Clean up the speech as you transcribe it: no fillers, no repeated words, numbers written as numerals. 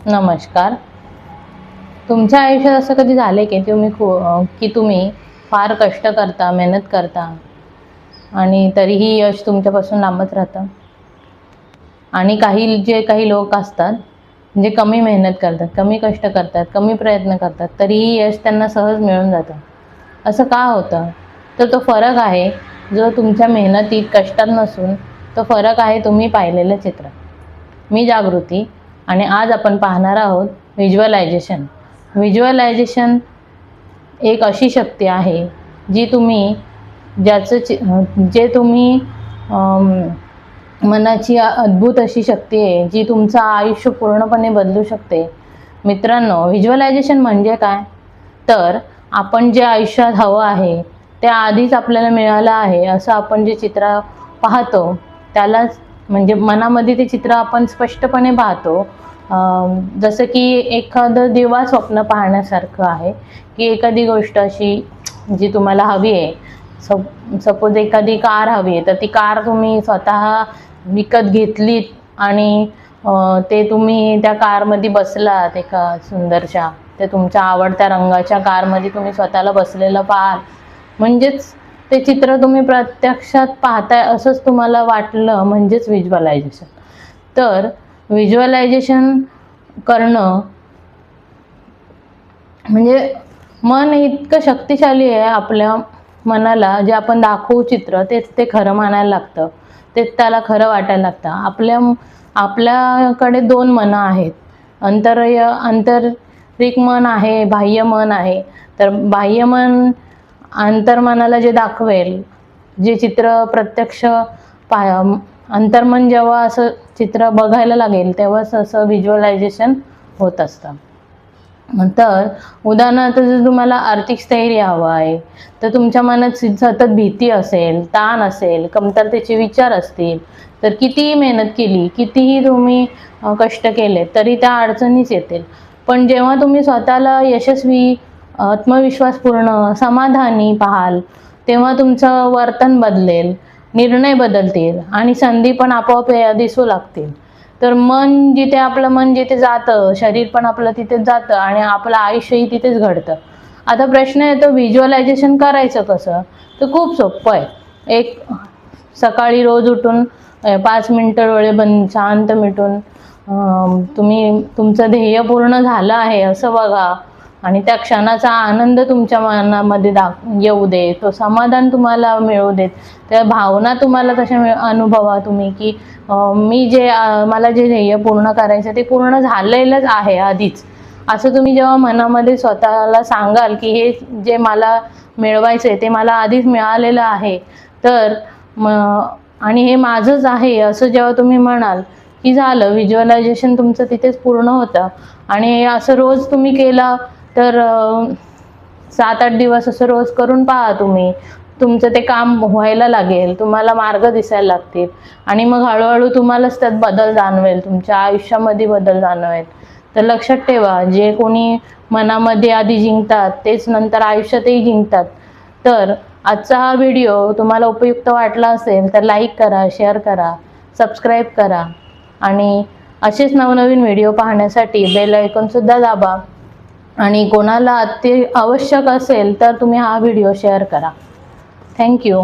नमस्कार. तुमच्या आयुष्यात असं कधी झालंय की तुम्ही फार कष्ट करता, मेहनत करता आणि तरीही यश तुमच्यापासून लांबच राहतं? आणि काही लोक असतात, जे कमी मेहनत करतात, कमी कष्ट करतात, कमी प्रयत्न करतात, तरीही यश त्यांना सहज मिळून जातं. असं का होतं? तर तो फरक आहे, जो तुमच्या मेहनतीत, कष्टात नसून तो फरक आहे तुम्ही पाहिलेलं चित्र. मी जागृती आणि आज आपण पाहणार आहोत व्हिज्युअलायझेशन. व्हिज्युअलायझेशन एक अशी शक्ती आहे जी तुम्ही जे तुम्ही मनाची अद्भुत अशी शक्ती आहे जी तुमचं आयुष्य पूर्णपणे बदलू शकते. मित्रांनो, व्हिज्युअलायझेशन म्हणजे काय? तर आपण जे आयुष्यात हवं आहे ते आधीच आपल्याला मिळालं आहे असं आपण जे चित्र पाहतो त्यालाच म्हणजे मनामध्ये ते चित्र आपण स्पष्टपणे पाहतो. जसं की एखादं दिवा स्वप्न पाहण्यासारखं आहे की एखादी गोष्ट अशी जी तुम्हाला हवी आहे. सपोज एखादी कार हवी आहे, तर ती कार तुम्ही स्वतः विकत घेतलीत आणि ते तुम्ही त्या कारमध्ये बसलात एका सुंदरशा, ते तुमच्या आवडत्या रंगाच्या कारमध्ये तुम्ही स्वतःला बसलेलं पाहाल, म्हणजेच ते चित्र तुम्ही प्रत्यक्षात पाहताय असंच तुम्हाला वाटलं, म्हणजेच व्हिज्युअलायझेशन. तर व्हिज्युअलायझेशन करणं म्हणजे मन इतकं शक्तिशाली आहे, आपल्या मनाला जे आपण दाखवू चित्र तेच ते खरं मानायला लागतं, तेच त्याला खरं वाटायला लागतं. आपल्याकडे दोन मनं आहेत. आंतरिक मन आहे, बाह्य मन आहे. तर बाह्य मन अंतर्मनाला जे दाखवेल, जे चित्र प्रत्यक्ष अंतर्मन जेव्हा असं चित्र बघायला लागेल तेव्हाच असं व्हिज्युअलायझेशन होत असतं. तर उदाहरणार्थ, जर तुम्हाला आर्थिक स्थैर्य हवं आहे, तर तुमच्या मनात सतत भीती असेल, ताण असेल, कमतरतेचे विचार असतील, तर कितीही मेहनत केली, कितीही तुम्ही कष्ट केले तरी त्या अडचणीच येतील. पण जेव्हा तुम्ही स्वतःला यशस्वी, आत्मविश्वासपूर्ण, समाधानी पाहाल, तेव्हा तुमचं वर्तन बदलेल, निर्णय बदलतील आणि संधी पण आपोआप दिसू लागतील. तर आपलं मन जिथे जातं, शरीर पण आपलं तिथेच जातं आणि आपलं आयुष्यही तिथेच घडतं. आता प्रश्न येतो, व्हिज्युअलायझेशन करायचं कसं? तर खूप सोपं आहे. सकाळी रोज उठून 5 मिनिटं डोळे बंद शांत मिटून तुम्ही तुमचं ध्येय पूर्ण झालं आहे असं बघा आणि त्या क्षणाचा आनंद तुमच्या मनामध्ये येऊ दे, तो समाधान तुम्हाला मिळू देत, त्या भावना तुम्हाला तशा अनुभवा तुम्ही की मला जे ध्येय पूर्ण करायचं ते पूर्ण झालेलंच आहे आधीच. असं तुम्ही जेव्हा मनामध्ये स्वतःला सांगाल की हे जे मला मिळवायचंय ते मला आधीच मिळालेलं आहे, तर आणि हे माझंच आहे असं जेव्हा तुम्ही म्हणाल की झालं, व्हिज्युअलायझेशन तुमचं तिथेच पूर्ण होतं. आणि असं रोज तुम्ही केलं तर 7-8 दिवस असं रोज करून पहा तुम्ही, तुमचं ते काम व्हायला लागेल, तुम्हाला मार्ग दिसायला लागतील आणि मग हळूहळू तुम्हालाच त्यात बदल जाणवेल, तुमच्या आयुष्यामध्ये बदल जाणवेल. तर लक्षात ठेवा, जे कोणी मनामध्ये आधी जिंकतात तेच नंतर आयुष्यातही जिंकतात. तर आजचा हा व्हिडिओ तुम्हाला उपयुक्त वाटला असेल तर लाईक करा, शेअर करा, सबस्क्राईब करा आणि असेच नवनवीन व्हिडिओ पाहण्यासाठी बेल आयकॉन सुद्धा दाबा. आणि कोणाला आवश्यक असेल तर तुम्ही हा व्हिडिओ शेअर करा. थँक्यू.